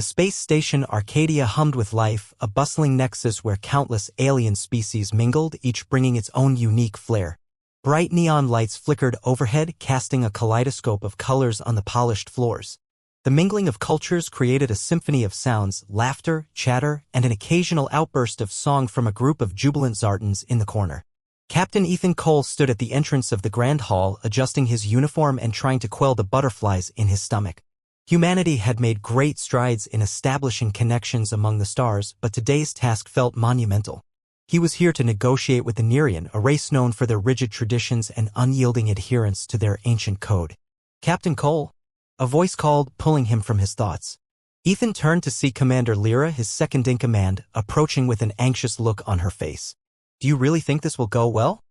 The space station Arcadia hummed with life, a bustling nexus where countless alien species mingled, each bringing its own unique flair. Bright neon lights flickered overhead, casting a kaleidoscope of colors on the polished floors. The mingling of cultures created a symphony of sounds, laughter, chatter, and an occasional outburst of song from a group of jubilant Zartans in the corner. Captain Ethan Cole stood at the entrance of the Grand Hall, adjusting his uniform and trying to quell the butterflies in his stomach. Humanity had made great strides in establishing connections among the stars, but today's task felt monumental. He was here to negotiate with the Nerian, a race known for their rigid traditions and unyielding adherence to their ancient code. "Captain Cole?" A voice called, pulling him from his thoughts. Ethan turned to see Commander Lyra, his second-in-command, approaching with an anxious look on her face. "Do you really think this will go well?"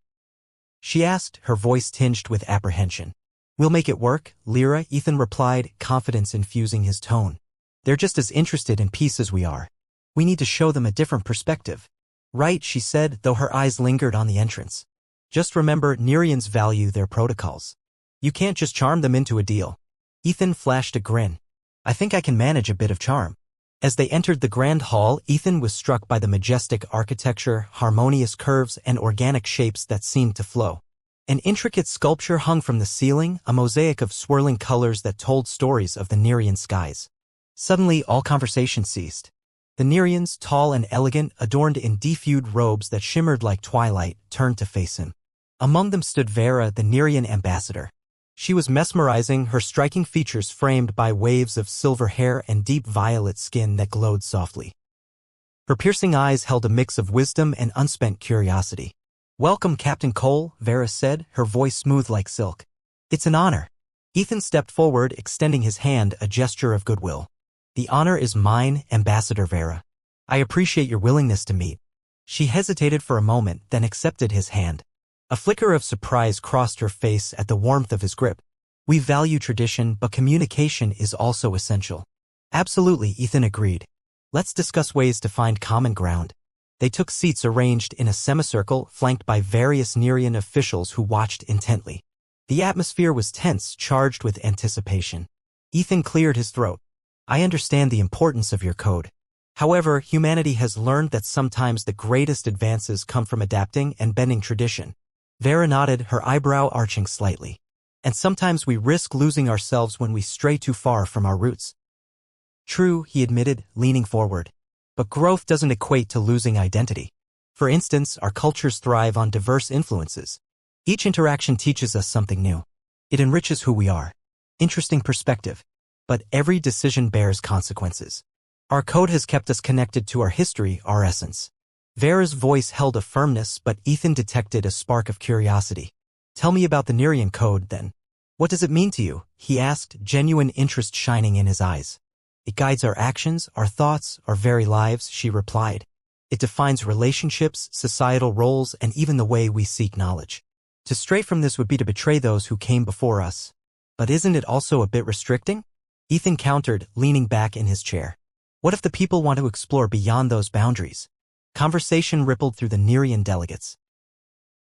she asked, her voice tinged with apprehension. "We'll make it work, Lyra," Ethan replied, confidence infusing his tone. "They're just as interested in peace as we are. We need to show them a different perspective." "Right," she said, though her eyes lingered on the entrance. "Just remember, Nerians value their protocols. You can't just charm them into a deal." Ethan flashed a grin. "I think I can manage a bit of charm." As they entered the Grand Hall, Ethan was struck by the majestic architecture, harmonious curves, and organic shapes that seemed to flow. An intricate sculpture hung from the ceiling, a mosaic of swirling colors that told stories of the Nerian skies. Suddenly, all conversation ceased. The Nerians, tall and elegant, adorned in deep-hued robes that shimmered like twilight, turned to face him. Among them stood Vera, the Nerian ambassador. She was mesmerizing, her striking features framed by waves of silver hair and deep violet skin that glowed softly. Her piercing eyes held a mix of wisdom and unspent curiosity. "Welcome, Captain Cole," Vera said, her voice smooth like silk. "It's an honor." Ethan stepped forward, extending his hand, a gesture of goodwill. "The honor is mine, Ambassador Vera. I appreciate your willingness to meet." She hesitated for a moment, then accepted his hand. A flicker of surprise crossed her face at the warmth of his grip. "We value tradition, but communication is also essential." "Absolutely," Ethan agreed. "Let's discuss ways to find common ground." They took seats arranged in a semicircle, flanked by various Nerian officials who watched intently. The atmosphere was tense, charged with anticipation. Ethan cleared his throat. "I understand the importance of your code. However, humanity has learned that sometimes the greatest advances come from adapting and bending tradition." Vera nodded, her eyebrow arching slightly. "And sometimes we risk losing ourselves when we stray too far from our roots." "True," he admitted, leaning forward. "But growth doesn't equate to losing identity. For instance, our cultures thrive on diverse influences. Each interaction teaches us something new. It enriches who we are." Interesting perspective. "But every decision bears consequences. Our code has kept us connected to our history, our essence." Vera's voice held a firmness, but Ethan detected a spark of curiosity. "Tell me about the Nerian code, then. What does it mean to you?" he asked, genuine interest shining in his eyes. "It guides our actions, our thoughts, our very lives," she replied. "It defines relationships, societal roles, and even the way we seek knowledge. To stray from this would be to betray those who came before us. But isn't it also a bit restricting?" Ethan countered, leaning back in his chair. "What if the people want to explore beyond those boundaries?" Conversation rippled through the Nerian delegates.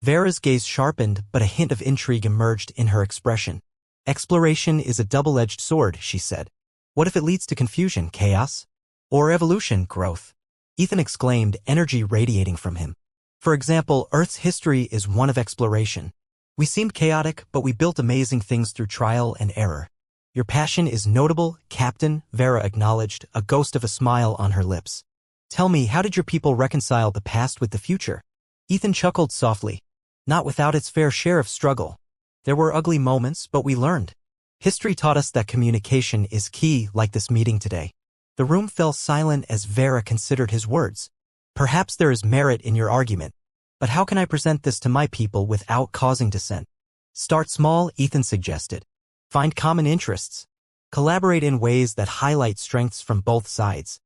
Vera's gaze sharpened, but a hint of intrigue emerged in her expression. "Exploration is a double-edged sword," she said. "What if it leads to confusion, chaos? Or evolution, growth?" Ethan exclaimed, energy radiating from him. "For example, Earth's history is one of exploration. We seemed chaotic, but we built amazing things through trial and error." "Your passion is notable, Captain," Vera acknowledged, a ghost of a smile on her lips. "Tell me, how did your people reconcile the past with the future?" Ethan chuckled softly. "Not without its fair share of struggle. There were ugly moments, but we learned. History taught us that communication is key, like this meeting today." The room fell silent as Vera considered his words. "Perhaps there is merit in your argument. But how can I present this to my people without causing dissent?" "Start small," Ethan suggested. "Find common interests. Collaborate in ways that highlight strengths from both sides.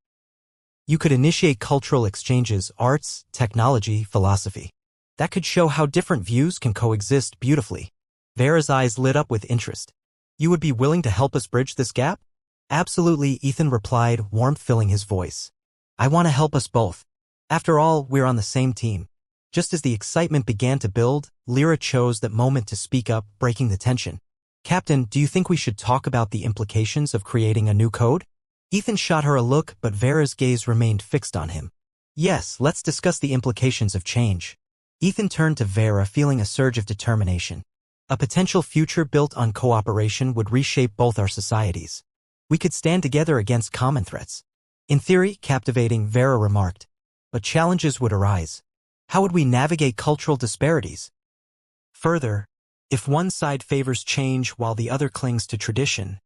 You could initiate cultural exchanges, arts, technology, philosophy. That could show how different views can coexist beautifully." Vera's eyes lit up with interest. "You would be willing to help us bridge this gap?" "Absolutely," Ethan replied, warmth filling his voice. "I want to help us both. After all, we're on the same team." Just as the excitement began to build, Lyra chose that moment to speak up, breaking the tension. "Captain, do you think we should talk about the implications of creating a new code?" Ethan shot her a look, but Vera's gaze remained fixed on him. Yes, let's discuss the implications of change. Ethan turned to Vera, feeling a surge of determination. A potential future built on cooperation would reshape both our societies. We could stand together against common threats. In theory, captivating, Vera remarked. But challenges would arise. How would we navigate cultural disparities? Further, if one side favors change while the other clings to tradition,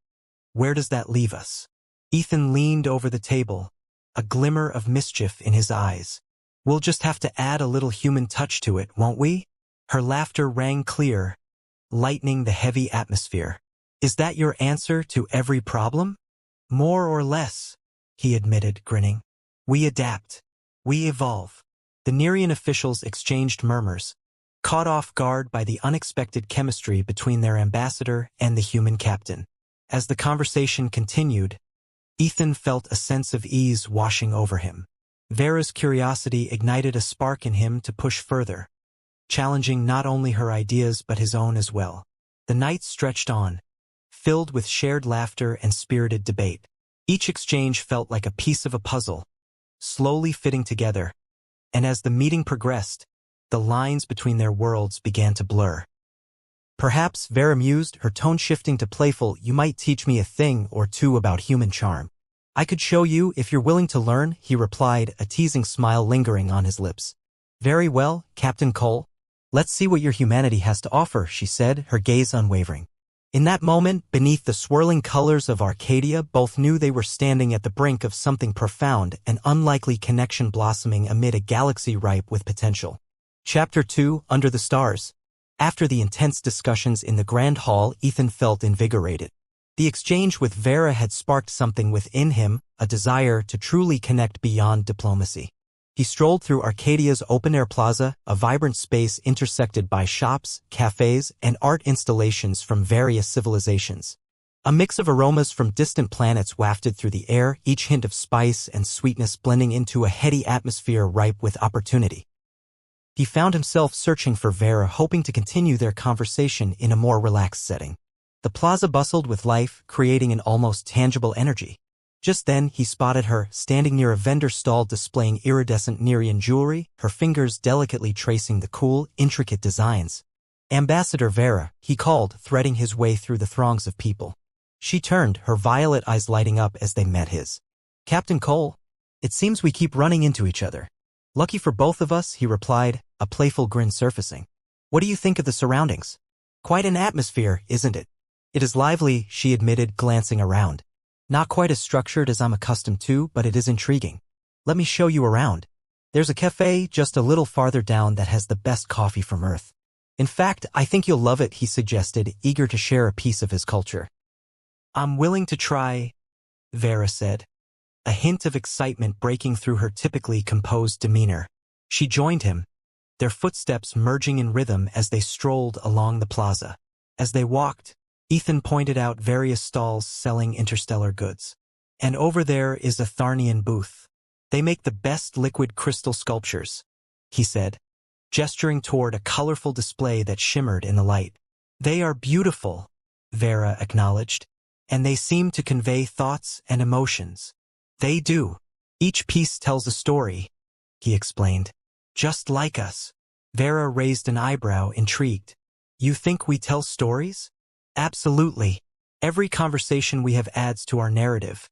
where does that leave us? Ethan leaned over the table, a glimmer of mischief in his eyes. We'll just have to add a little human touch to it, won't we? Her laughter rang clear, lightening the heavy atmosphere. Is that your answer to every problem? More or less, he admitted, grinning. We adapt. We evolve. The Nerian officials exchanged murmurs, caught off guard by the unexpected chemistry between their ambassador and the human captain. As the conversation continued, Ethan felt a sense of ease washing over him. Vera's curiosity ignited a spark in him to push further, challenging not only her ideas but his own as well. The night stretched on, filled with shared laughter and spirited debate. Each exchange felt like a piece of a puzzle, slowly fitting together, and as the meeting progressed, the lines between their worlds began to blur. Perhaps, Vera mused, her tone shifting to playful, you might teach me a thing or two about human charm. I could show you if you're willing to learn, he replied, a teasing smile lingering on his lips. Very well, Captain Cole. Let's see what your humanity has to offer, she said, her gaze unwavering. In that moment, beneath the swirling colors of Arcadia, both knew they were standing at the brink of something profound, an unlikely connection blossoming amid a galaxy ripe with potential. Chapter 2, Under the Stars. After the intense discussions in the Grand Hall, Ethan felt invigorated. The exchange with Vera had sparked something within him, a desire to truly connect beyond diplomacy. He strolled through Arcadia's open-air plaza, a vibrant space intersected by shops, cafes, and art installations from various civilizations. A mix of aromas from distant planets wafted through the air, each hint of spice and sweetness blending into a heady atmosphere ripe with opportunity. He found himself searching for Vera, hoping to continue their conversation in a more relaxed setting. The plaza bustled with life, creating an almost tangible energy. Just then, he spotted her, standing near a vendor stall displaying iridescent Nerian jewelry, her fingers delicately tracing the cool, intricate designs. Ambassador Vera, he called, threading his way through the throngs of people. She turned, her violet eyes lighting up as they met his. Captain Cole, it seems we keep running into each other. Lucky for both of us, he replied, a playful grin surfacing. What do you think of the surroundings? Quite an atmosphere, isn't it? It is lively, she admitted, glancing around. Not quite as structured as I'm accustomed to, but it is intriguing. Let me show you around. There's a cafe just a little farther down that has the best coffee from Earth. In fact, I think you'll love it, he suggested, eager to share a piece of his culture. I'm willing to try, Vera said, a hint of excitement breaking through her typically composed demeanor. She joined him, their footsteps merging in rhythm as they strolled along the plaza. As they walked, Ethan pointed out various stalls selling interstellar goods. And over there is a Tharnian booth. They make the best liquid crystal sculptures, he said, gesturing toward a colorful display that shimmered in the light. They are beautiful, Vera acknowledged, and they seem to convey thoughts and emotions. They do. Each piece tells a story, he explained. Just like us. Vera raised an eyebrow, intrigued. You think we tell stories? Absolutely. Every conversation we have adds to our narrative,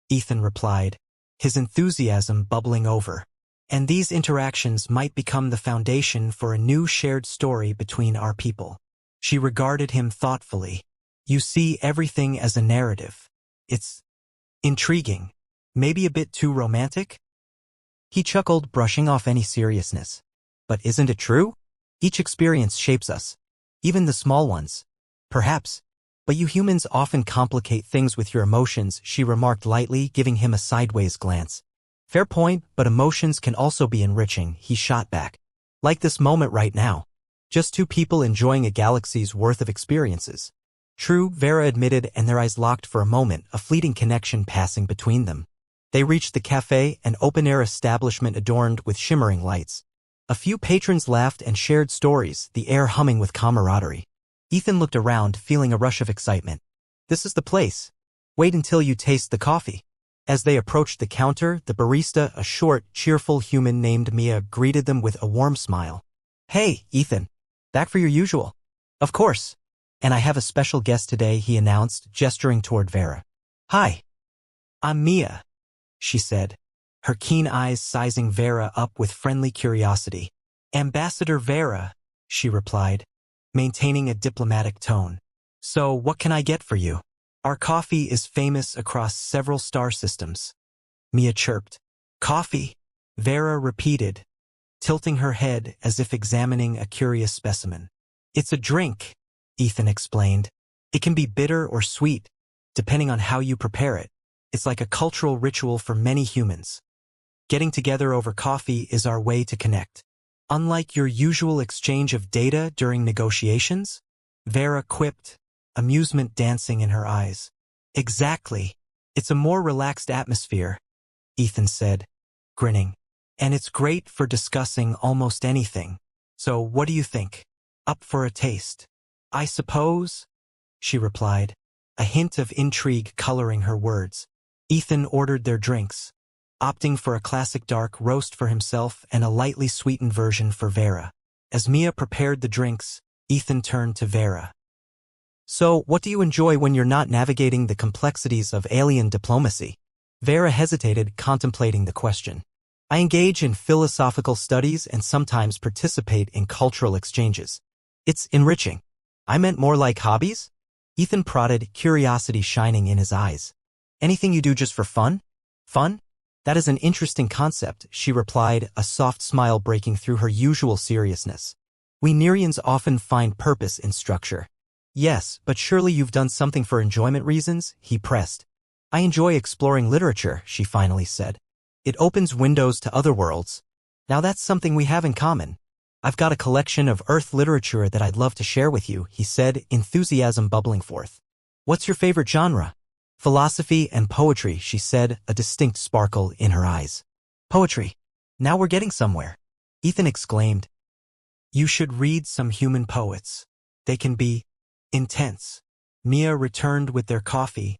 Ethan replied, his enthusiasm bubbling over. And these interactions might become the foundation for a new shared story between our people. She regarded him thoughtfully. You see everything as a narrative. It's intriguing. Maybe a bit too romantic? He chuckled, brushing off any seriousness. But isn't it true? Each experience shapes us. Even the small ones. Perhaps. But you humans often complicate things with your emotions, she remarked lightly, giving him a sideways glance. Fair point, but emotions can also be enriching, he shot back. Like this moment right now. Just two people enjoying a galaxy's worth of experiences. True, Vera admitted, and their eyes locked for a moment, a fleeting connection passing between them. They reached the cafe, an open-air establishment adorned with shimmering lights. A few patrons laughed and shared stories, the air humming with camaraderie. Ethan looked around, feeling a rush of excitement. This is the place. Wait until you taste the coffee. As they approached the counter, the barista, a short, cheerful human named Mia, greeted them with a warm smile. "Hey, Ethan. Back for your usual." "Of course. And I have a special guest today," he announced, gesturing toward Vera. "Hi. I'm Mia," she said, her keen eyes sizing Vera up with friendly curiosity. "Ambassador Vera," she replied, maintaining a diplomatic tone. "So what can I get for you? Our coffee is famous across several star systems." Mia chirped. "Coffee?" Vera repeated, tilting her head as if examining a curious specimen. "It's a drink," Ethan explained. "It can be bitter or sweet, depending on how you prepare it. It's like a cultural ritual for many humans. Getting together over coffee is our way to connect. Unlike your usual exchange of data during negotiations," Vera quipped, amusement dancing in her eyes. "Exactly. It's a more relaxed atmosphere," Ethan said, grinning. "And it's great for discussing almost anything. So what do you think? Up for a taste?" "I suppose," she replied, a hint of intrigue coloring her words. Ethan ordered their drinks, opting for a classic dark roast for himself and a lightly sweetened version for Vera. As Mia prepared the drinks, Ethan turned to Vera. "So, what do you enjoy when you're not navigating the complexities of alien diplomacy?" Vera hesitated, contemplating the question. "I engage in philosophical studies and sometimes participate in cultural exchanges. It's enriching." "I meant more like hobbies?" Ethan prodded, curiosity shining in his eyes. "Anything you do just for fun?" "Fun? That is an interesting concept," she replied, a soft smile breaking through her usual seriousness. "We Nerians often find purpose in structure." "Yes, but surely you've done something for enjoyment reasons," he pressed. "I enjoy exploring literature," she finally said. "It opens windows to other worlds. Now that's something we have in common." "I've got a collection of Earth literature that I'd love to share with you," he said, enthusiasm bubbling forth. "What's your favorite genre?" "Philosophy and poetry," she said, a distinct sparkle in her eyes. "Poetry. Now we're getting somewhere," Ethan exclaimed. "You should read some human poets. They can be intense." Mia returned with their coffee,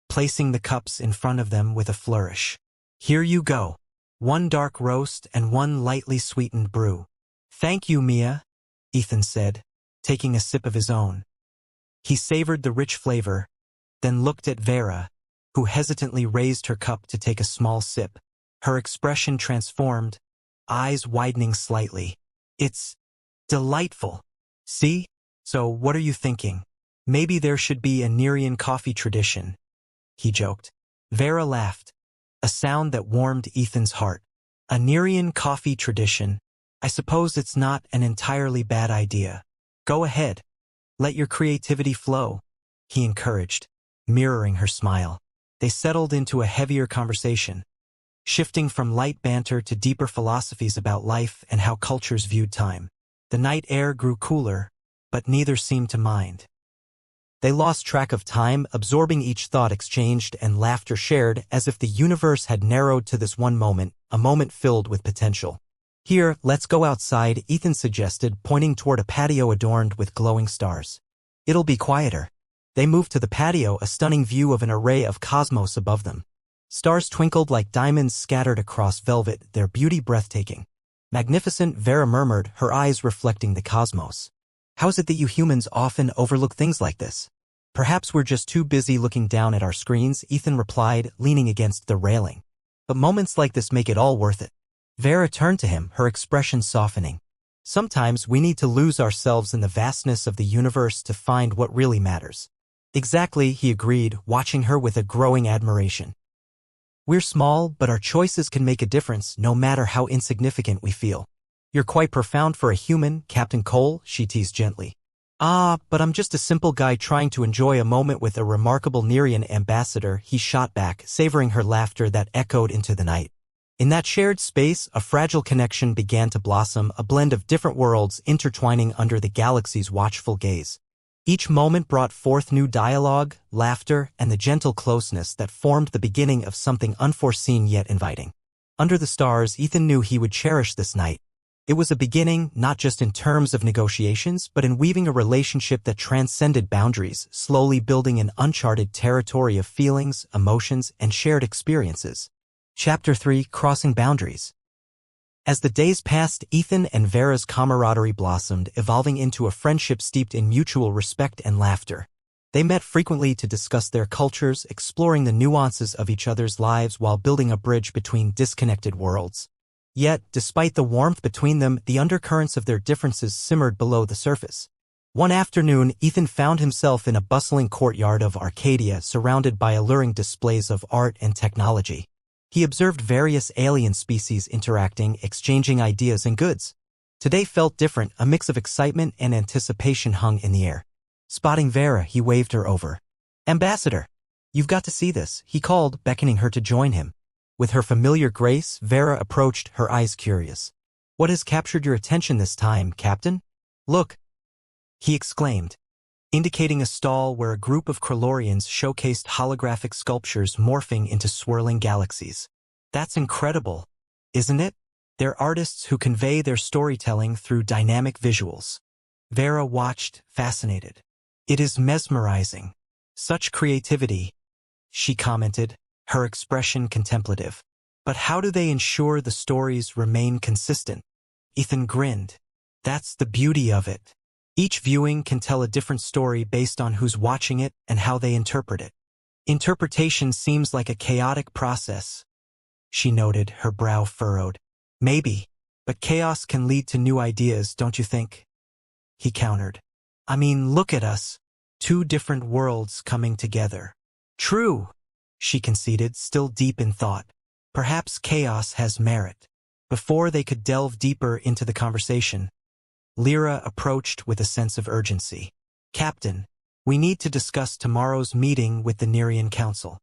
placing the cups in front of them with a flourish. "Here you go. One dark roast and one lightly sweetened brew." "Thank you, Mia," Ethan said, taking a sip of his own. He savored the rich flavor, then looked at Vera, who hesitantly raised her cup to take a small sip. Her expression transformed, eyes widening slightly. "It's delightful. See? So what are you thinking? Maybe there should be a Nerian coffee tradition," he joked. Vera laughed, a sound that warmed Ethan's heart. "A Nerian coffee tradition? I suppose it's not an entirely bad idea. Go ahead. Let your creativity flow," he encouraged, mirroring her smile. They settled into a heavier conversation, shifting from light banter to deeper philosophies about life and how cultures viewed time. The night air grew cooler, but neither seemed to mind. They lost track of time, absorbing each thought exchanged and laughter shared as if the universe had narrowed to this one moment, a moment filled with potential. "Here, let's go outside," Ethan suggested, pointing toward a patio adorned with glowing stars. "It'll be quieter." They moved to the patio, a stunning view of an array of cosmos above them. Stars twinkled like diamonds scattered across velvet, their beauty breathtaking. "Magnificent," Vera murmured, her eyes reflecting the cosmos. "How is it that you humans often overlook things like this?" "Perhaps we're just too busy looking down at our screens," Ethan replied, leaning against the railing. "But moments like this make it all worth it." Vera turned to him, her expression softening. "Sometimes we need to lose ourselves in the vastness of the universe to find what really matters." "Exactly," he agreed, watching her with a growing admiration. "We're small, but our choices can make a difference no matter how insignificant we feel." "You're quite profound for a human, Captain Cole," she teased gently. "Ah, but I'm just a simple guy trying to enjoy a moment with a remarkable Nerian ambassador," he shot back, savoring her laughter that echoed into the night. In that shared space, a fragile connection began to blossom, a blend of different worlds intertwining under the galaxy's watchful gaze. Each moment brought forth new dialogue, laughter, and the gentle closeness that formed the beginning of something unforeseen yet inviting. Under the stars, Ethan knew he would cherish this night, It was a beginning, not just in terms of negotiations, but in weaving a relationship that transcended boundaries, slowly building an uncharted territory of feelings, emotions, and shared experiences. Chapter 3: Crossing Boundaries. As the days passed, Ethan and Vera's camaraderie blossomed, evolving into a friendship steeped in mutual respect and laughter. They met frequently to discuss their cultures, exploring the nuances of each other's lives while building a bridge between disconnected worlds. Yet, despite the warmth between them, the undercurrents of their differences simmered below the surface. One afternoon, Ethan found himself in a bustling courtyard of Arcadia, surrounded by alluring displays of art and technology. He observed various alien species interacting, exchanging ideas and goods. Today felt different, a mix of excitement and anticipation hung in the air. Spotting Vera, he waved her over. "Ambassador, you've got to see this," he called, beckoning her to join him. With her familiar grace, Vera approached, her eyes curious. "What has captured your attention this time, Captain?" "Look," he exclaimed, indicating a stall where a group of Krellorians showcased holographic sculptures morphing into swirling galaxies. "That's incredible, isn't it? They're artists who convey their storytelling through dynamic visuals." Vera watched, fascinated. "It is mesmerizing. Such creativity," she commented, her expression contemplative. "But how do they ensure the stories remain consistent?" Ethan grinned. "That's the beauty of it. Each viewing can tell a different story based on who's watching it and how they interpret it. Interpretation seems like a chaotic process," she noted, her brow furrowed. "Maybe, but chaos can lead to new ideas, don't you think?" he countered. "I mean, look at us. Two different worlds coming together." "True," she conceded, still deep in thought. "Perhaps chaos has merit." Before they could delve deeper into the conversation, Lyra approached with a sense of urgency. "Captain, we need to discuss tomorrow's meeting with the Nerian Council."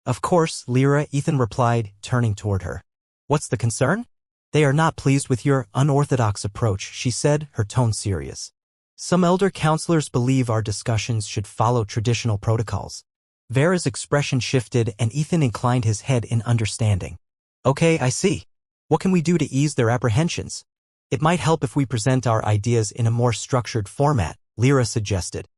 "Of course, Lyra," Ethan replied, turning toward her. "What's the concern?" "They are not pleased with your unorthodox approach," she said, her tone serious. "Some elder counselors believe our discussions should follow traditional protocols." Vera's expression shifted and Ethan inclined his head in understanding. "Okay, I see. What can we do to ease their apprehensions?" "It might help if we present our ideas in a more structured format," Lyra suggested.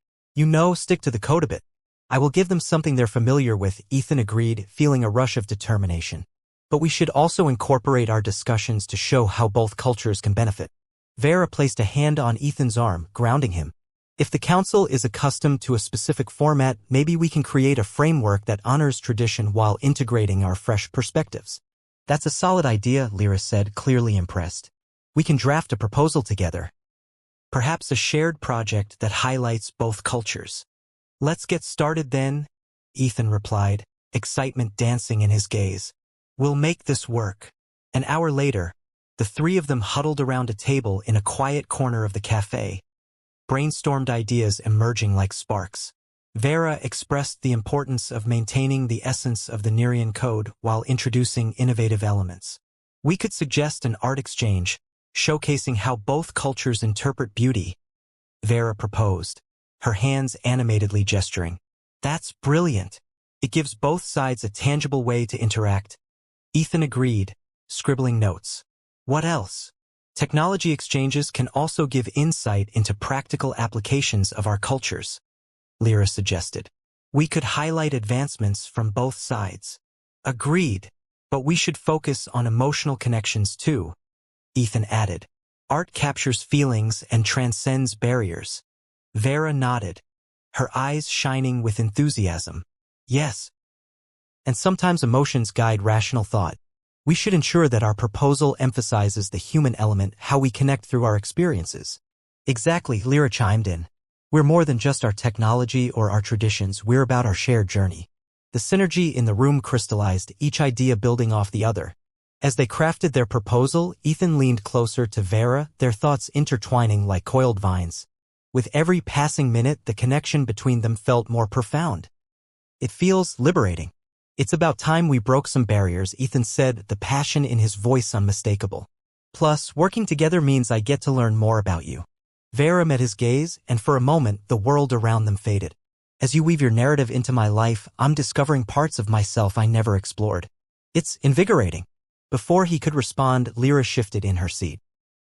Stick to the code a bit. "I will give them something they're familiar with," Ethan agreed, feeling a rush of determination. "But we should also incorporate our discussions to show how both cultures can benefit." Vera placed a hand on Ethan's arm, grounding him. "If the council is accustomed to a specific format, maybe we can create a framework that honors tradition while integrating our fresh perspectives." "That's a solid idea," Lyra said, clearly impressed. "We can draft a proposal together. Perhaps a shared project that highlights both cultures." "Let's get started then," Ethan replied, excitement dancing in his gaze. "We'll make this work." An hour later, the three of them huddled around a table in a quiet corner of the cafe, brainstormed ideas emerging like sparks. Vera expressed the importance of maintaining the essence of the Nerian code while introducing innovative elements. "We could suggest an art exchange, showcasing how both cultures interpret beauty," Vera proposed, her hands animatedly gesturing. "That's brilliant. It gives both sides a tangible way to interact." Ethan agreed, scribbling notes. "What else?" "Technology exchanges can also give insight into practical applications of our cultures," Lyra suggested. "We could highlight advancements from both sides." "Agreed, but we should focus on emotional connections too," Ethan added. "Art captures feelings and transcends barriers." Vera nodded, her eyes shining with enthusiasm. "Yes. And sometimes emotions guide rational thought. We should ensure that our proposal emphasizes the human element, how we connect through our experiences." "Exactly," Lyra chimed in. "We're more than just our technology or our traditions, we're about our shared journey." The synergy in the room crystallized, each idea building off the other. As they crafted their proposal, Ethan leaned closer to Vera, their thoughts intertwining like coiled vines. With every passing minute, the connection between them felt more profound. "It feels liberating. It's about time we broke some barriers," Ethan said, the passion in his voice unmistakable. "Plus, working together means I get to learn more about you." Vera met his gaze, and for a moment, the world around them faded. "As you weave your narrative into my life, I'm discovering parts of myself I never explored. It's invigorating." Before he could respond, Lyra shifted in her seat.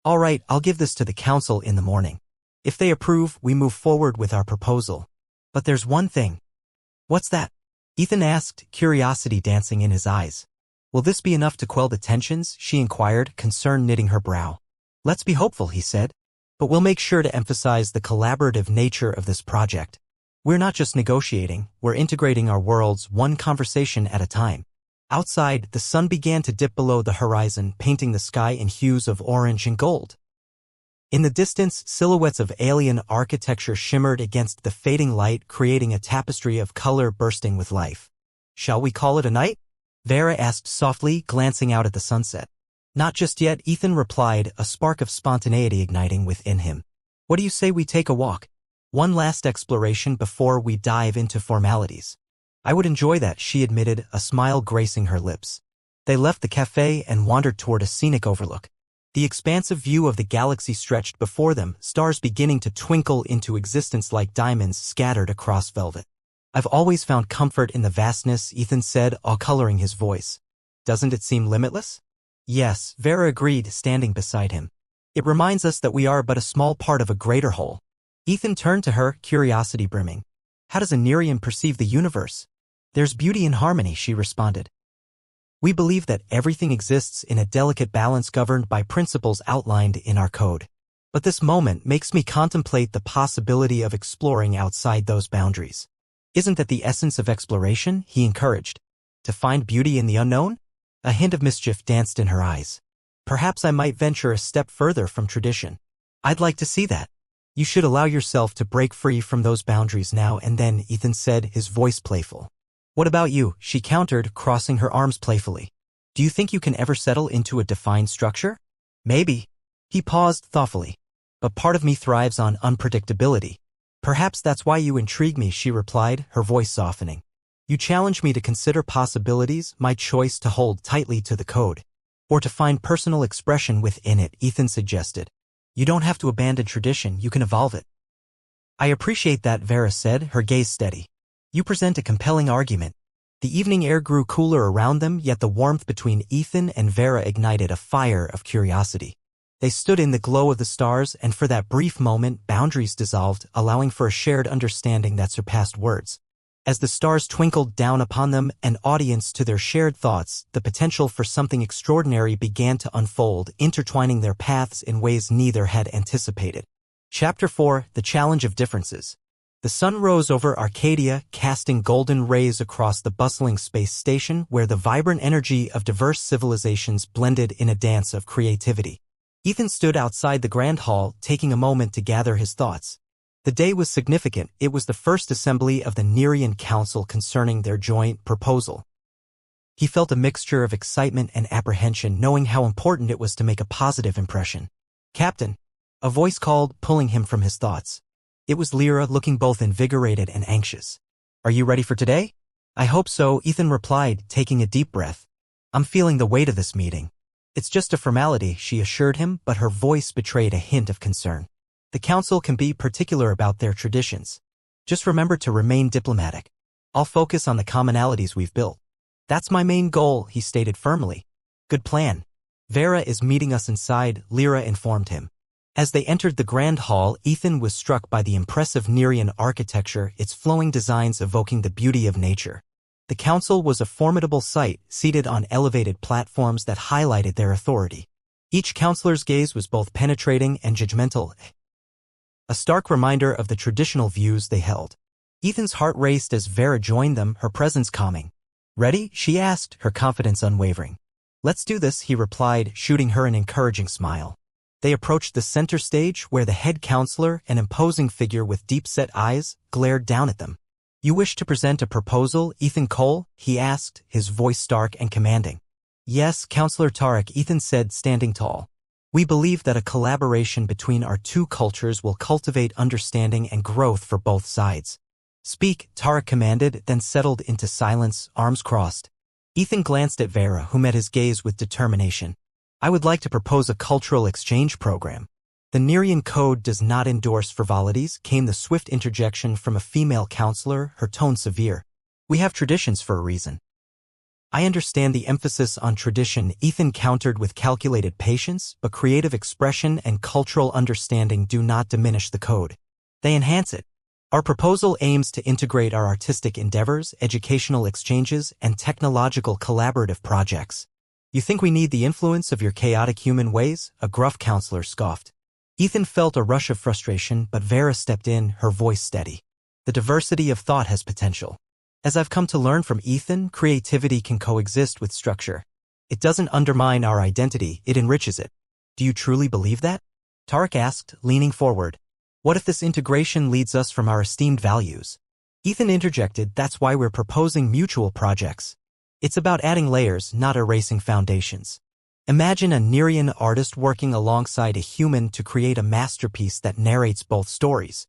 All right, I'll give this to the council in the morning. If they approve, we move forward with our proposal. But there's one thing. What's that? Ethan asked, curiosity dancing in his eyes. Will this be enough to quell the tensions? She inquired, concern knitting her brow. Let's be hopeful, he said. But we'll make sure to emphasize the collaborative nature of this project. We're not just negotiating, we're integrating our worlds one conversation at a time. Outside, the sun began to dip below the horizon, painting the sky in hues of orange and gold. In the distance, silhouettes of alien architecture shimmered against the fading light, creating a tapestry of color bursting with life. Shall we call it a night? Vera asked softly, glancing out at the sunset. Not just yet, Ethan replied, a spark of spontaneity igniting within him. What do you say we take a walk? One last exploration before we dive into formalities. I would enjoy that, she admitted, a smile gracing her lips. They left the cafe and wandered toward a scenic overlook. The expansive view of the galaxy stretched before them, stars beginning to twinkle into existence like diamonds scattered across velvet. I've always found comfort in the vastness, Ethan said, all coloring his voice. Doesn't it seem limitless? Yes, Vera agreed, standing beside him. It reminds us that we are but a small part of a greater whole. Ethan turned to her, curiosity brimming. How does a Nerian perceive the universe? There's beauty in harmony, she responded. We believe that everything exists in a delicate balance governed by principles outlined in our code. But this moment makes me contemplate the possibility of exploring outside those boundaries. Isn't that the essence of exploration? He encouraged. To find beauty in the unknown? A hint of mischief danced in her eyes. Perhaps I might venture a step further from tradition. I'd like to see that. You should allow yourself to break free from those boundaries now and then, Ethan said, his voice playful. What about you? She countered, crossing her arms playfully. Do you think you can ever settle into a defined structure? Maybe. He paused thoughtfully. But part of me thrives on unpredictability. Perhaps that's why you intrigue me, she replied, her voice softening. You challenge me to consider possibilities, my choice to hold tightly to the code. Or to find personal expression within it, Ethan suggested. You don't have to abandon tradition, you can evolve it. I appreciate that, Vera said, her gaze steady. You present a compelling argument. The evening air grew cooler around them, yet the warmth between Ethan and Vera ignited a fire of curiosity. They stood in the glow of the stars, and for that brief moment, boundaries dissolved, allowing for a shared understanding that surpassed words. As the stars twinkled down upon them, an audience to their shared thoughts, the potential for something extraordinary began to unfold, intertwining their paths in ways neither had anticipated. Chapter 4: The Challenge of Differences. The sun rose over Arcadia, casting golden rays across the bustling space station where the vibrant energy of diverse civilizations blended in a dance of creativity. Ethan stood outside the Grand Hall, taking a moment to gather his thoughts. The day was significant. It was the first assembly of the Nerian Council concerning their joint proposal. He felt a mixture of excitement and apprehension, knowing how important it was to make a positive impression. Captain, a voice called, pulling him from his thoughts. It was Lyra, looking both invigorated and anxious. Are you ready for today? I hope so, Ethan replied, taking a deep breath. I'm feeling the weight of this meeting. It's just a formality, she assured him, but her voice betrayed a hint of concern. The council can be particular about their traditions. Just remember to remain diplomatic. I'll focus on the commonalities we've built. That's my main goal, he stated firmly. Good plan. Vera is meeting us inside, Lyra informed him. As they entered the Grand Hall, Ethan was struck by the impressive Nerian architecture, its flowing designs evoking the beauty of nature. The council was a formidable sight, seated on elevated platforms that highlighted their authority. Each counselor's gaze was both penetrating and judgmental, a stark reminder of the traditional views they held. Ethan's heart raced as Vera joined them, her presence calming. Ready? She asked, her confidence unwavering. Let's do this, he replied, shooting her an encouraging smile. They approached the center stage where the head counselor, an imposing figure with deep-set eyes, glared down at them. You wish to present a proposal, Ethan Cole? He asked, his voice stark and commanding. Yes, Counselor Tarek, Ethan said, standing tall. We believe that a collaboration between our two cultures will cultivate understanding and growth for both sides. Speak, Tarek commanded, then settled into silence, arms crossed. Ethan glanced at Vera, who met his gaze with determination. I would like to propose a cultural exchange program. The Nerian Code does not endorse frivolities, came the swift interjection from a female counselor, her tone severe. We have traditions for a reason. I understand the emphasis on tradition, Ethan countered with calculated patience, but creative expression and cultural understanding do not diminish the code. They enhance it. Our proposal aims to integrate our artistic endeavors, educational exchanges, and technological collaborative projects. You think we need the influence of your chaotic human ways? A gruff counselor scoffed. Ethan felt a rush of frustration, but Vera stepped in, her voice steady. The diversity of thought has potential. As I've come to learn from Ethan, creativity can coexist with structure. It doesn't undermine our identity, it enriches it. Do you truly believe that? Tarek asked, leaning forward. What if this integration leads us from our esteemed values? Ethan interjected, that's why we're proposing mutual projects. It's about adding layers, not erasing foundations. Imagine a Nerian artist working alongside a human to create a masterpiece that narrates both stories.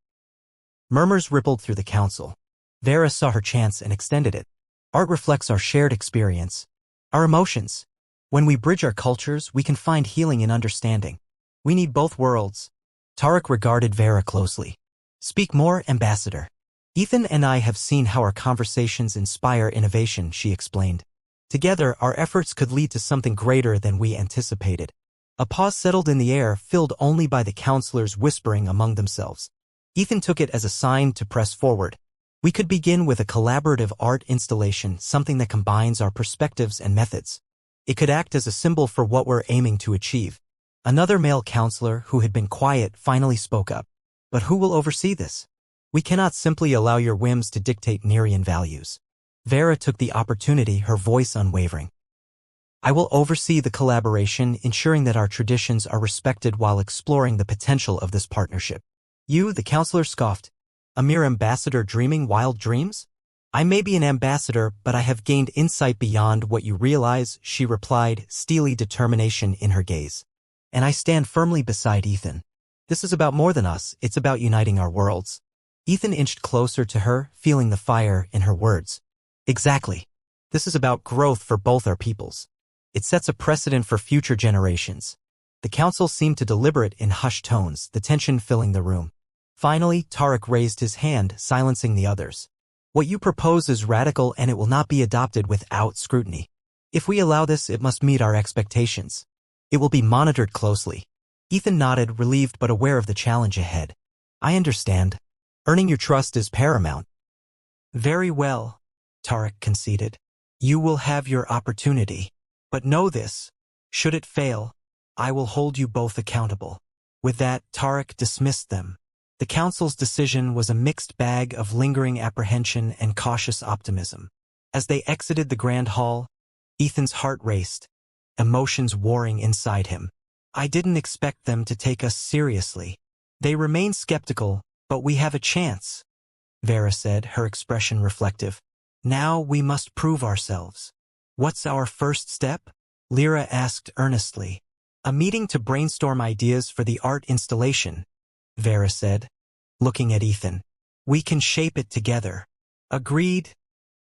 Murmurs rippled through the council. Vera saw her chance and extended it. Art reflects our shared experience, our emotions. When we bridge our cultures, we can find healing in understanding. We need both worlds. Tarek regarded Vera closely. Speak more, Ambassador. Ethan and I have seen how our conversations inspire innovation, she explained. Together, our efforts could lead to something greater than we anticipated. A pause settled in the air, filled only by the counselors whispering among themselves. Ethan took it as a sign to press forward. We could begin with a collaborative art installation, something that combines our perspectives and methods. It could act as a symbol for what we're aiming to achieve. Another male counselor, who had been quiet, finally spoke up. But who will oversee this? We cannot simply allow your whims to dictate Nerian values. Vera took the opportunity, her voice unwavering. I will oversee the collaboration, ensuring that our traditions are respected while exploring the potential of this partnership. You, the counselor scoffed. A mere ambassador dreaming wild dreams? I may be an ambassador, but I have gained insight beyond what you realize, she replied, steely determination in her gaze. And I stand firmly beside Ethan. This is about more than us, it's about uniting our worlds. Ethan inched closer to her, feeling the fire in her words. Exactly. This is about growth for both our peoples. It sets a precedent for future generations. The council seemed to deliberate in hushed tones, the tension filling the room. Finally, Tarek raised his hand, silencing the others. What you propose is radical and it will not be adopted without scrutiny. If we allow this, it must meet our expectations. It will be monitored closely. Ethan nodded, relieved but aware of the challenge ahead. I understand. Earning your trust is paramount. Very well, Tarek conceded. You will have your opportunity. But know this, should it fail, I will hold you both accountable. With that, Tarek dismissed them. The council's decision was a mixed bag of lingering apprehension and cautious optimism. As they exited the grand hall, Ethan's heart raced, emotions warring inside him. I didn't expect them to take us seriously. They remain skeptical, but we have a chance, Vera said, her expression reflective. Now we must prove ourselves. What's our first step? Lyra asked earnestly. A meeting to brainstorm ideas for the art installation, Vera said, looking at Ethan. We can shape it together. Agreed,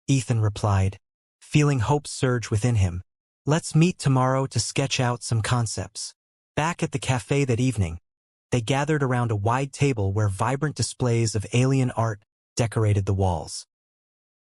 Ethan replied, feeling hope surge within him. Let's meet tomorrow to sketch out some concepts. Back at the cafe that evening, they gathered around a wide table where vibrant displays of alien art decorated the walls.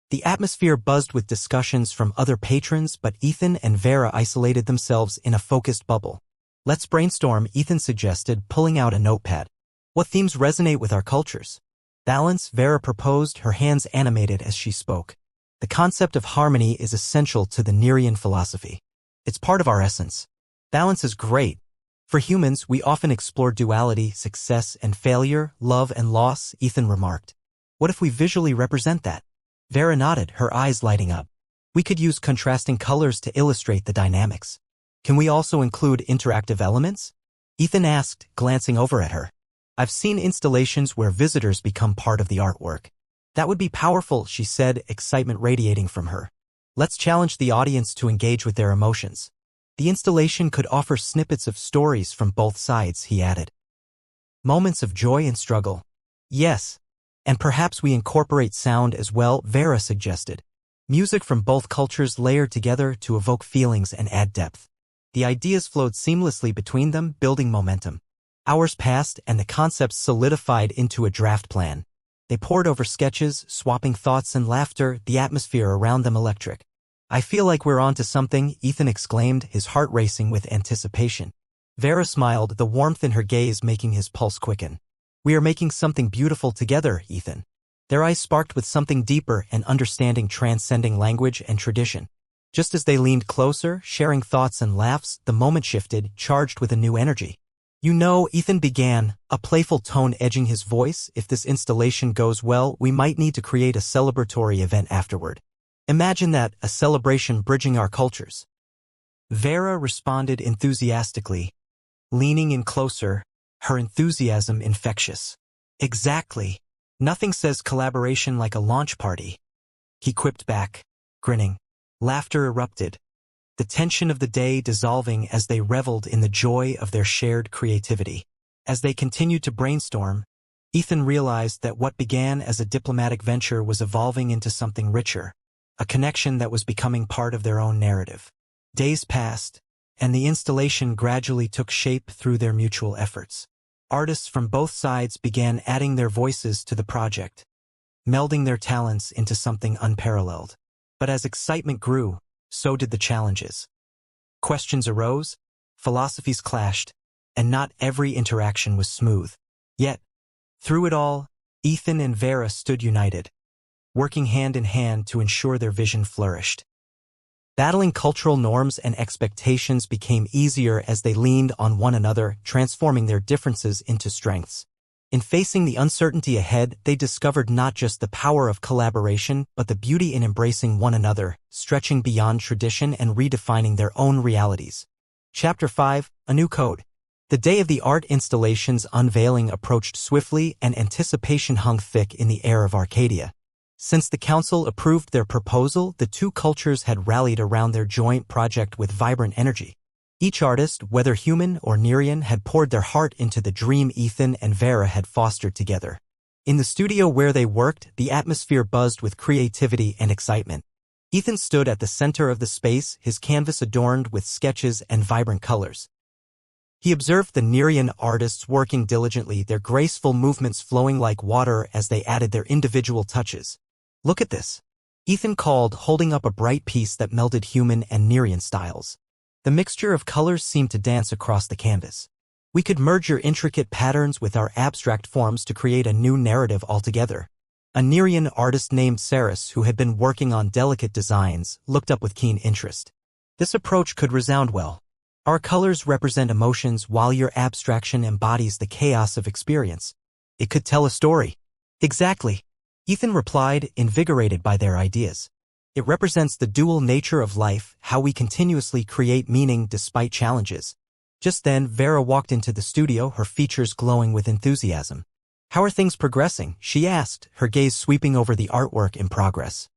The atmosphere buzzed with discussions from other patrons, but Ethan and Vera isolated themselves in a focused bubble. Let's brainstorm, Ethan suggested, pulling out a notepad. What themes resonate with our cultures? Balance, Vera proposed, her hands animated as she spoke. The concept of harmony is essential to the Nerian philosophy. It's part of our essence. Balance is great. For humans, we often explore duality, success and failure, love and loss, Ethan remarked. What if we visually represent that? Vera nodded, her eyes lighting up. We could use contrasting colors to illustrate the dynamics. Can we also include interactive elements? Ethan asked, glancing over at her. I've seen installations where visitors become part of the artwork. That would be powerful, she said, excitement radiating from her. Let's challenge the audience to engage with their emotions. The installation could offer snippets of stories from both sides, he added. Moments of joy and struggle. Yes. And perhaps we incorporate sound as well, Vera suggested. Music from both cultures layered together to evoke feelings and add depth. The ideas flowed seamlessly between them, building momentum. Hours passed and the concepts solidified into a draft plan. They pored over sketches, swapping thoughts and laughter, the atmosphere around them electric. I feel like we're onto something, Ethan exclaimed, his heart racing with anticipation. Vera smiled, the warmth in her gaze making his pulse quicken. We are making something beautiful together, Ethan. Their eyes sparked with something deeper, an understanding transcending language and tradition. Just as they leaned closer, sharing thoughts and laughs, the moment shifted, charged with a new energy. You know, Ethan began, a playful tone edging his voice, if this installation goes well, we might need to create a celebratory event afterward. Imagine that, a celebration bridging our cultures. Vera responded enthusiastically, leaning in closer, her enthusiasm infectious. Exactly. Nothing says collaboration like a launch party. He quipped back, grinning. Laughter erupted, the tension of the day dissolving as they reveled in the joy of their shared creativity. As they continued to brainstorm, Ethan realized that what began as a diplomatic venture was evolving into something richer, a connection that was becoming part of their own narrative. Days passed, and the installation gradually took shape through their mutual efforts. Artists from both sides began adding their voices to the project, melding their talents into something unparalleled. But as excitement grew, so did the challenges. Questions arose, philosophies clashed, and not every interaction was smooth. Yet, through it all, Ethan and Vera stood united, working hand in hand to ensure their vision flourished. Battling cultural norms and expectations became easier as they leaned on one another, transforming their differences into strengths. In facing the uncertainty ahead, they discovered not just the power of collaboration, but the beauty in embracing one another, stretching beyond tradition and redefining their own realities. Chapter 5, A New Code. The day of the art installation's unveiling approached swiftly, and anticipation hung thick in the air of Arcadia. Since the council approved their proposal, the two cultures had rallied around their joint project with vibrant energy. Each artist, whether human or Nerian, had poured their heart into the dream Ethan and Vera had fostered together. In the studio where they worked, the atmosphere buzzed with creativity and excitement. Ethan stood at the center of the space, his canvas adorned with sketches and vibrant colors. He observed the Nerian artists working diligently, their graceful movements flowing like water as they added their individual touches. Look at this, Ethan called, holding up a bright piece that melded human and Nerian styles. The mixture of colors seemed to dance across the canvas. We could merge your intricate patterns with our abstract forms to create a new narrative altogether. A Nerian artist named Saris, who had been working on delicate designs, looked up with keen interest. This approach could resound well. Our colors represent emotions while your abstraction embodies the chaos of experience. It could tell a story. Exactly, Ethan replied, invigorated by their ideas. It represents the dual nature of life, how we continuously create meaning despite challenges. Just then, Vera walked into the studio, her features glowing with enthusiasm. How are things progressing? She asked, her gaze sweeping over the artwork in progress.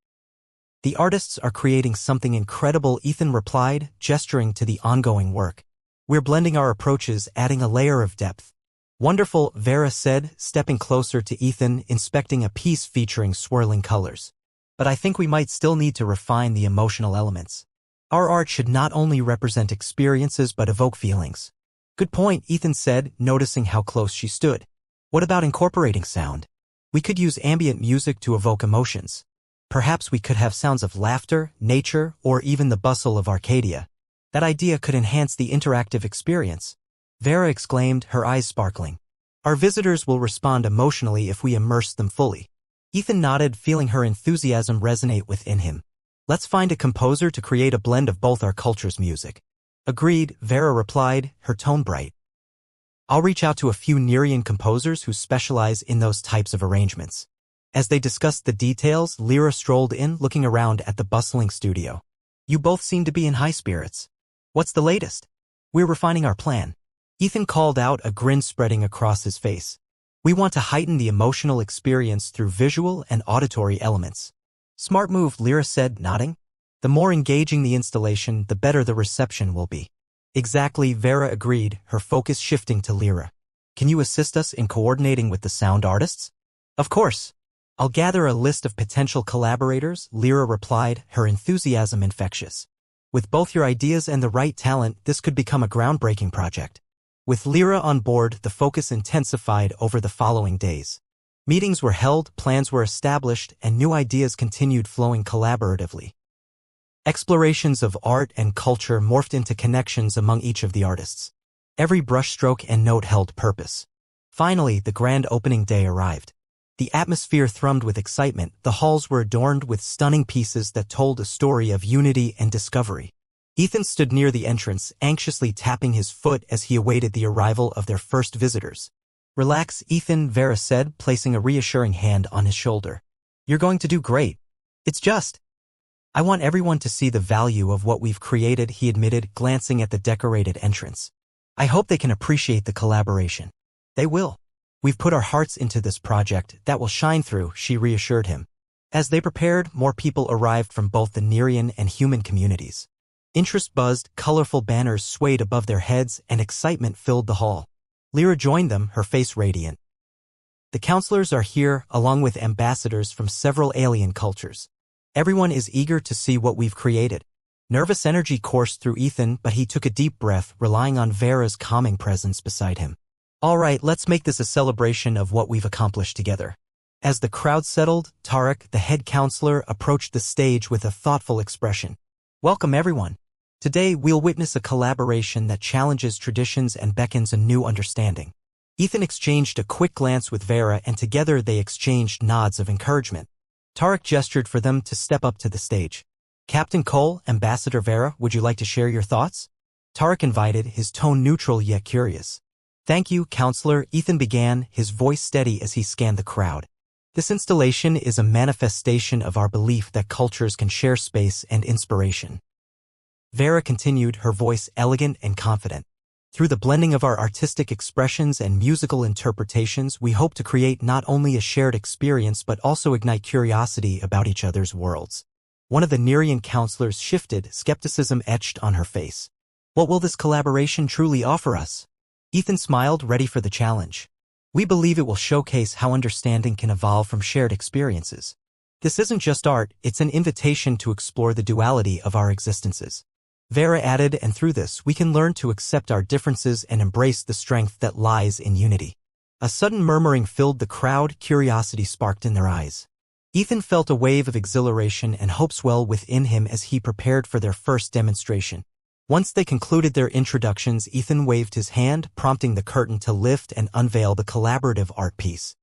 The artists are creating something incredible, Ethan replied, gesturing to the ongoing work. We're blending our approaches, adding a layer of depth. Wonderful, Vera said, stepping closer to Ethan, inspecting a piece featuring swirling colors. But I think we might still need to refine the emotional elements. Our art should not only represent experiences but evoke feelings. Good point, Ethan said, noticing how close she stood. What about incorporating sound? We could use ambient music to evoke emotions. Perhaps we could have sounds of laughter, nature, or even the bustle of Arcadia. That idea could enhance the interactive experience. Vera exclaimed, her eyes sparkling. Our visitors will respond emotionally if we immerse them fully. Ethan nodded, feeling her enthusiasm resonate within him. Let's find a composer to create a blend of both our culture's music. Agreed, Vera replied, her tone bright. I'll reach out to a few Nerian composers who specialize in those types of arrangements. As they discussed the details, Lyra strolled in, looking around at the bustling studio. You both seem to be in high spirits. What's the latest? We're refining our plan. Ethan called out, a grin spreading across his face. We want to heighten the emotional experience through visual and auditory elements. Smart move, Lyra said, nodding. The more engaging the installation, the better the reception will be. Exactly, Vera agreed, her focus shifting to Lyra. Can you assist us in coordinating with the sound artists? Of course. I'll gather a list of potential collaborators, Lyra replied, her enthusiasm infectious. With both your ideas and the right talent, this could become a groundbreaking project. With Lyra on board, the focus intensified over the following days. Meetings were held, plans were established, and new ideas continued flowing collaboratively. Explorations of art and culture morphed into connections among each of the artists. Every brushstroke and note held purpose. Finally, the grand opening day arrived. The atmosphere thrummed with excitement. The halls were adorned with stunning pieces that told a story of unity and discovery. Ethan stood near the entrance, anxiously tapping his foot as he awaited the arrival of their first visitors. "Relax, Ethan," Vera said, placing a reassuring hand on his shoulder. "You're going to do great. I want everyone to see the value of what we've created," he admitted, glancing at the decorated entrance. "I hope they can appreciate the collaboration." "They will. We've put our hearts into this project that will shine through," she reassured him. As they prepared, more people arrived from both the Nerian and human communities. Interest buzzed, colorful banners swayed above their heads, and excitement filled the hall. Lyra joined them, her face radiant. "The counselors are here, along with ambassadors from several alien cultures. Everyone is eager to see what we've created." Nervous energy coursed through Ethan, but he took a deep breath, relying on Vera's calming presence beside him. "All right, let's make this a celebration of what we've accomplished together." As the crowd settled, Tarek, the head counselor, approached the stage with a thoughtful expression. "Welcome, everyone. Today, we'll witness a collaboration that challenges traditions and beckons a new understanding." Ethan exchanged a quick glance with Vera, and together they exchanged nods of encouragement. Tarek gestured for them to step up to the stage. "Captain Cole, Ambassador Vera, would you like to share your thoughts?" Tarek invited, his tone neutral yet curious. "Thank you, Counselor," Ethan began, his voice steady as he scanned the crowd. "This installation is a manifestation of our belief that cultures can share space and inspiration." Vera continued, her voice elegant and confident. "Through the blending of our artistic expressions and musical interpretations, we hope to create not only a shared experience but also ignite curiosity about each other's worlds." One of the Nerian counselors shifted, skepticism etched on her face. "What will this collaboration truly offer us?" Ethan smiled, ready for the challenge. "We believe it will showcase how understanding can evolve from shared experiences. This isn't just art, it's an invitation to explore the duality of our existences." Vera added, "And through this, we can learn to accept our differences and embrace the strength that lies in unity." A sudden murmuring filled the crowd, curiosity sparked in their eyes. Ethan felt a wave of exhilaration and hope swell within him as he prepared for their first demonstration. Once they concluded their introductions, Ethan waved his hand, prompting the curtain to lift and unveil the collaborative art piece.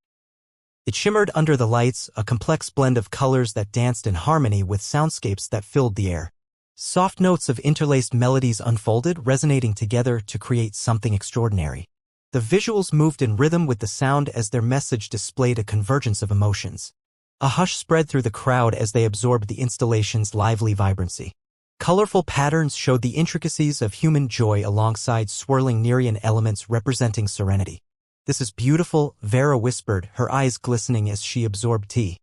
It shimmered under the lights, a complex blend of colors that danced in harmony with soundscapes that filled the air. Soft notes of interlaced melodies unfolded, resonating together to create something extraordinary. The visuals moved in rhythm with the sound as their message displayed a convergence of emotions. A hush spread through the crowd as they absorbed the installation's lively vibrancy. Colorful patterns showed the intricacies of human joy alongside swirling Nerian elements representing serenity. "This is beautiful," Vera whispered, her eyes glistening as she absorbed tea.